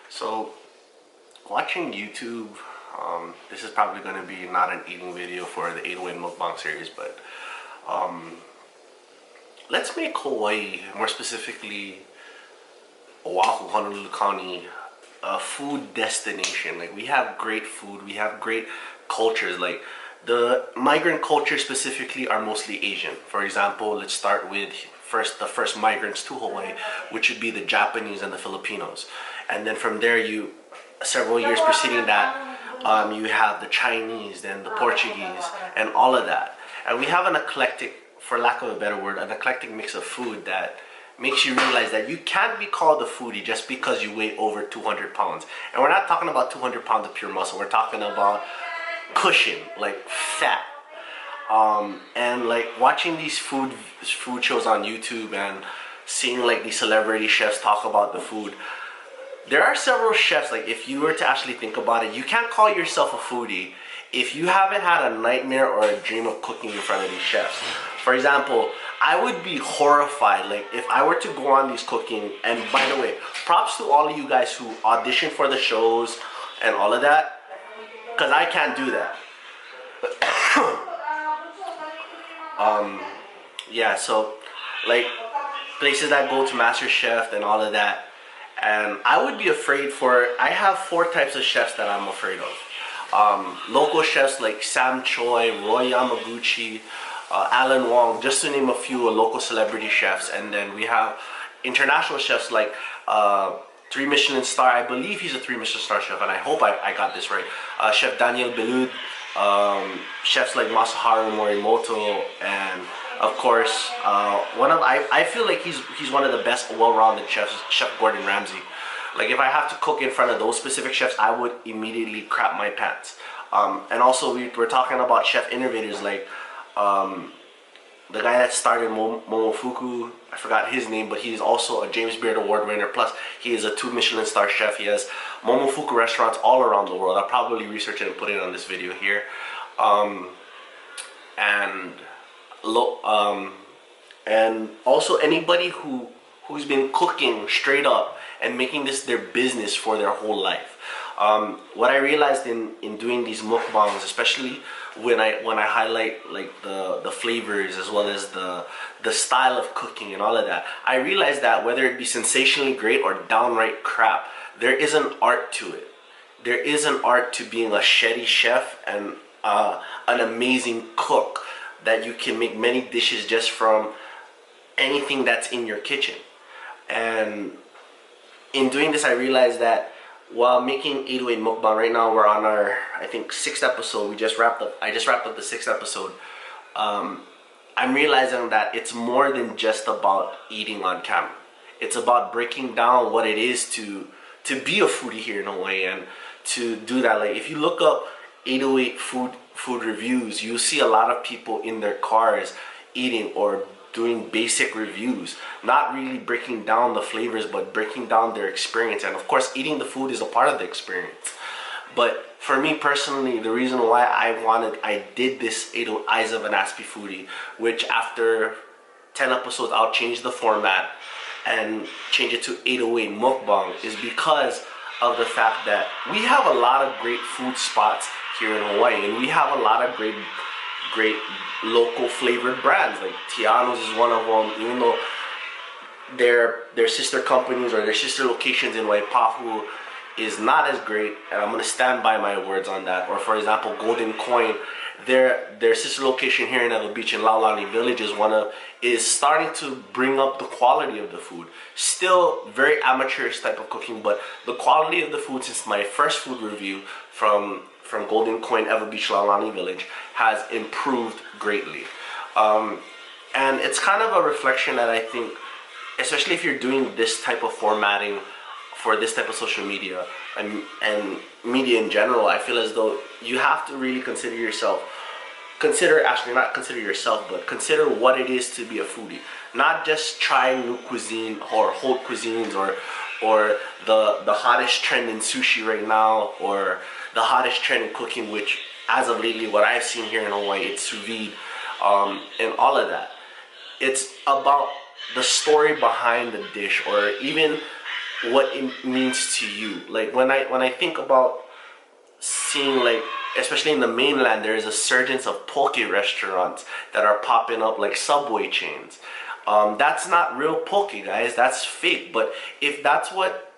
So, watching YouTube, this is probably going to be not an eating video for the 808 Mukbang series, but let's make Hawaii, more specifically Oahu, Honolulu County, a food destination. Like, we have great food, we have great cultures. Like, the migrant cultures specifically are mostly Asian. For example, let's start with the first migrants to Hawaii, which would be the Japanese and the Filipinos. And then from there, several years preceding that, you have the Chinese, then the Portuguese, and all of that. And we have an eclectic, for lack of a better word, an eclectic mix of food that makes you realize that you can't be called a foodie just because you weigh over 200 pounds. And we're not talking about 200 pounds of pure muscle. We're talking about cushion, like fat. And like watching these food shows on YouTube and seeing like these celebrity chefs talk about the food, there are several chefs, like if you were to actually think about it, you can't call yourself a foodie if you haven't had a nightmare or a dream of cooking in front of these chefs. For example, I would be horrified, like if I were to go on these cooking, and by the way, props to all of you guys who audition for the shows and all of that, because I can't do that. Yeah, so like places that go to MasterChef and all of that, and I would be afraid I have 4 types of chefs that I'm afraid of. Local chefs like Sam Choi, Roy Yamaguchi, Alan Wong, just to name a few local celebrity chefs. And then we have international chefs like 3 Michelin star, I believe he's a 3 Michelin star chef, and I hope I got this right, Chef Daniel Belud, chefs like Masaharu Morimoto, and of course I feel like he's one of the best well-rounded chefs, Chef Gordon Ramsay. Like if I have to cook in front of those specific chefs, I would immediately crap my pants. And also we're talking about chef innovators like the guy that started Momofuku, I forgot his name, but he's also a James Beard Award winner. Plus, he is a 2 Michelin star chef. He has Momofuku restaurants all around the world. I'll probably research it and put it on this video here. And also anybody who's been cooking straight up and making this their business for their whole life. What I realized in doing these mukbangs, especially when I highlight like the flavors as well as the style of cooking and all of that, I realized that whether it be sensationally great or downright crap, there is an art to it. There is an art to being a shitty chef and an amazing cook, that you can make many dishes just from anything that's in your kitchen. And in doing this, I realized that while making 808 Mukbang, right now we're on our, I think, 6th episode. I just wrapped up the 6th episode. I'm realizing that it's more than just about eating on camera. It's about breaking down what it is to be a foodie here in Hawaii, and to do that. Like if you look up 808 food reviews, you see a lot of people in their cars eating or doing basic reviews, not really breaking down the flavors, but breaking down their experience. And of course, eating the food is a part of the experience. But for me personally, the reason why I did this 808 Eyes of an Aspie Foodie, which after 10 episodes I'll change the format and change it to 808 Mukbang, is because of the fact that we have a lot of great food spots here in Hawaii, and we have a lot of great local flavored brands. Like Tiano's is one of them, even though their sister companies or their sister locations in Waipahu is not as great, and I'm going to stand by my words on that. Or for example, Golden Coin, their sister location here in Ewa Beach in Laulani Village is starting to bring up the quality of the food. Still very amateurish type of cooking, but the quality of the food since my first food review from Golden Coin, Ewa Beach, Laulani Village, has improved greatly. And it's kind of a reflection that I think, especially if you're doing this type of formatting for this type of social media and media in general, I feel as though you have to really consider what it is to be a foodie. Not just trying new cuisine or haute cuisines or the hottest trend in sushi right now, or the hottest trend in cooking, which as of lately what I've seen here in Hawaii, it's sous vide, and all of that. It's about the story behind the dish, or even what it means to you. Like when I think about seeing, like, especially in the mainland, there is a surgence of poke restaurants that are popping up like Subway chains. That's not real poke, guys. That's fake. But if that's what,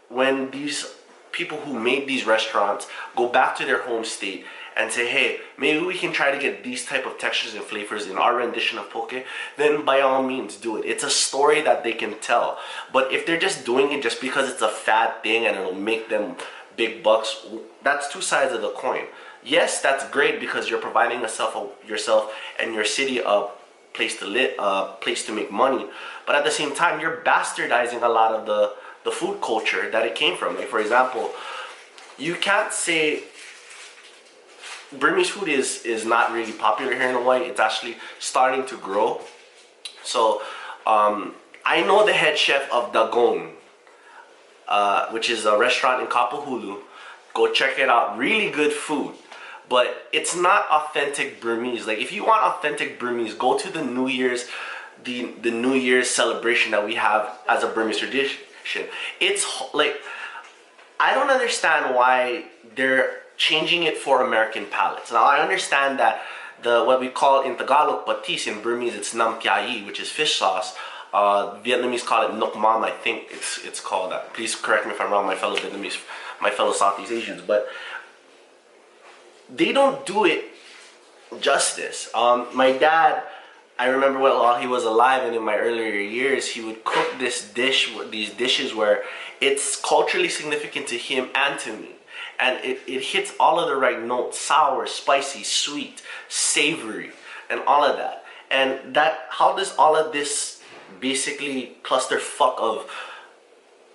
when these people who made these restaurants go back to their home state and say, hey, maybe we can try to get these type of textures and flavors in our rendition of poke, then by all means do it. It's a story that they can tell. But if they're just doing it just because it's a fad thing and it'll make them big bucks, that's two sides of the coin. Yes, that's great because you're providing yourself and your city a place to live, place to make money. But at the same time, you're bastardizing a lot of the food culture that it came from. Like, for example, you can't say Burmese food is not really popular here in Hawaii. It's actually starting to grow. So I know the head chef of Dagong, which is a restaurant in Kapahulu. Go check it out. Really good food. But it's not authentic Burmese. Like, if you want authentic Burmese, go to the New Year's, the New Year's celebration that we have as a Burmese tradition. It's like, I don't understand why they're changing it for American palates. Now, I understand that what we call in Tagalog patis, in Burmese it's nam piai, which is fish sauce. Vietnamese call it nok mam, I think it's called that. Please correct me if I'm wrong, my fellow Vietnamese, my fellow Southeast Asians. But they don't do it justice. My dad, I remember while he was alive and in my earlier years, he would cook these dishes where it's culturally significant to him and to me. And it hits all of the right notes: sour, spicy, sweet, savory, and all of that. And how does all of this basically clusterfuck of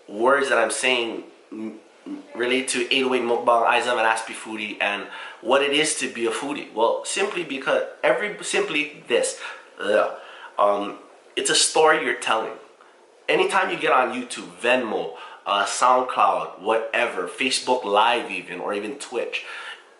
words that I'm saying relate to 808 Mukbang, Izam, and Aspie Foodie, and what it is to be a foodie? Well, simply because it's a story you're telling. Anytime you get on YouTube, Venmo, SoundCloud, whatever, Facebook Live even, or even Twitch,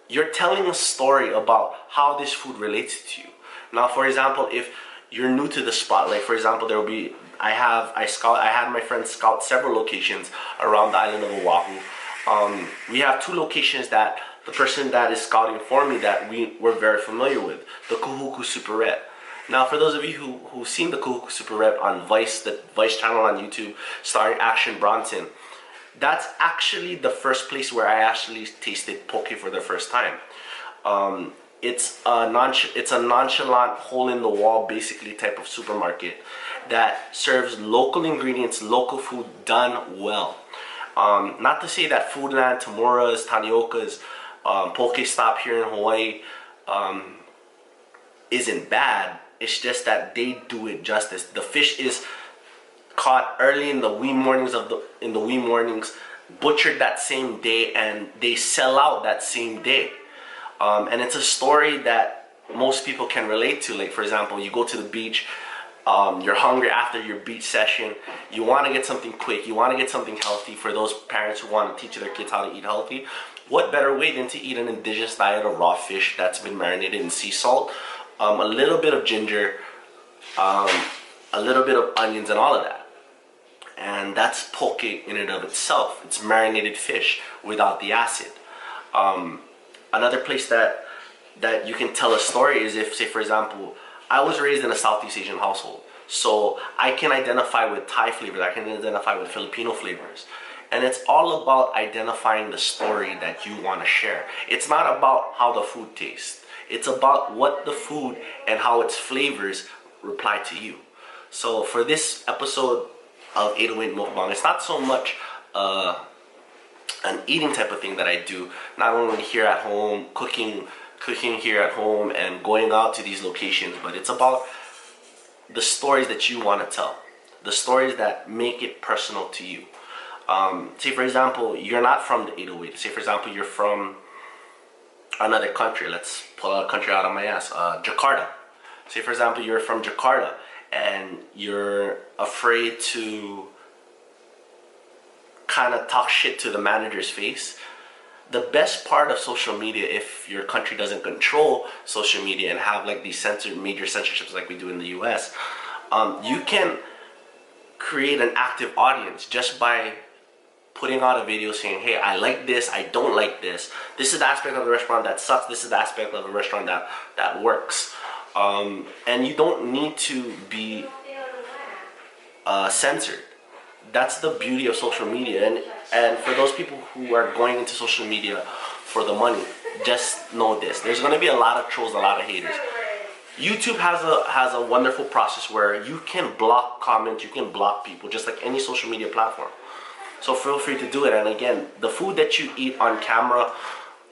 you're telling a story about how this food relates to you. Now, for example, if you're new to the spot, like for example, there will be, I had my friends scout several locations around the island of Oahu. We have two locations that the person that is scouting for me that we're very familiar with, the Kuhuku Superette. Now, for those of you who've seen the Kuhuku Superette on Vice, the Vice channel on YouTube, starring Action Bronson, that's actually the first place where I actually tasted poke for the first time. It's a nonchalant, hole-in-the-wall, basically, type of supermarket that serves local ingredients, local food done well. Not to say that Foodland, Tamura's, Tanioka's, Poke Stop here in Hawaii isn't bad. It's just that they do it justice. The fish is caught early in the wee mornings butchered that same day, and they sell out that same day. And it's a story that most people can relate to. Like, for example, you go to the beach, you're hungry after your beach session, you want to get something quick, you want to get something healthy. For those parents who want to teach their kids how to eat healthy, what better way than to eat an indigenous diet of raw fish that's been marinated in sea salt, a little bit of ginger, a little bit of onions, and all of that. And that's poke in and of itself. It's marinated fish without the acid. Another place that you can tell a story is if, say for example, I was raised in a Southeast Asian household, so I can identify with Thai flavors, I can identify with Filipino flavors. And it's all about identifying the story that you want to share. It's not about how the food tastes. It's about what the food and how its flavors reply to you. So for this episode of 808 Mukbang, it's not so much an eating type of thing that I do, not only here at home, cooking here at home and going out to these locations, but it's about the stories that you want to tell, the stories that make it personal to you. Say for example, you're not from the 808. Say for example, you're from another country. Let's pull a country out of my ass. Jakarta. Say for example, you're from Jakarta and you're afraid to kind of talk shit to the manager's face. The best part of social media, if your country doesn't control social media and have like these major censorships like we do in the US, you can create an active audience just by putting out a video saying, hey, I like this, I don't like this. This is the aspect of the restaurant that sucks. This is the aspect of the restaurant that works. And you don't need to be censored. That's the beauty of social media. And for those people who are going into social media for the money, just know this. There's going to be a lot of trolls, a lot of haters. YouTube has a wonderful process where you can block comments, you can block people, just like any social media platform. So feel free to do it. And again, the food that you eat on camera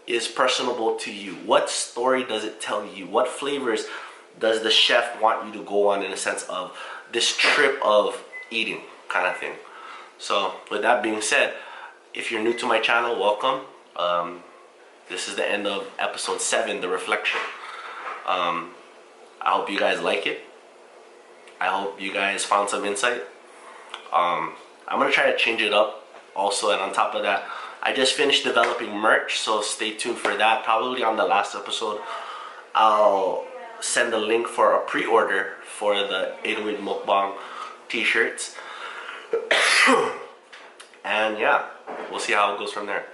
is personable to you. What story does it tell you? What flavors does the chef want you to go on, in a sense of this trip of eating kind of thing? So with that being said, if you're new to my channel, welcome. This is the end of episode 7, the reflection. I hope you guys like it. I hope you guys found some insight. I'm gonna try to change it up also, and on top of that, I just finished developing merch, so stay tuned for that. Probably on the last episode, I'll send a link for a pre-order for the 808 Mukbang t-shirts. And yeah, we'll see how it goes from there.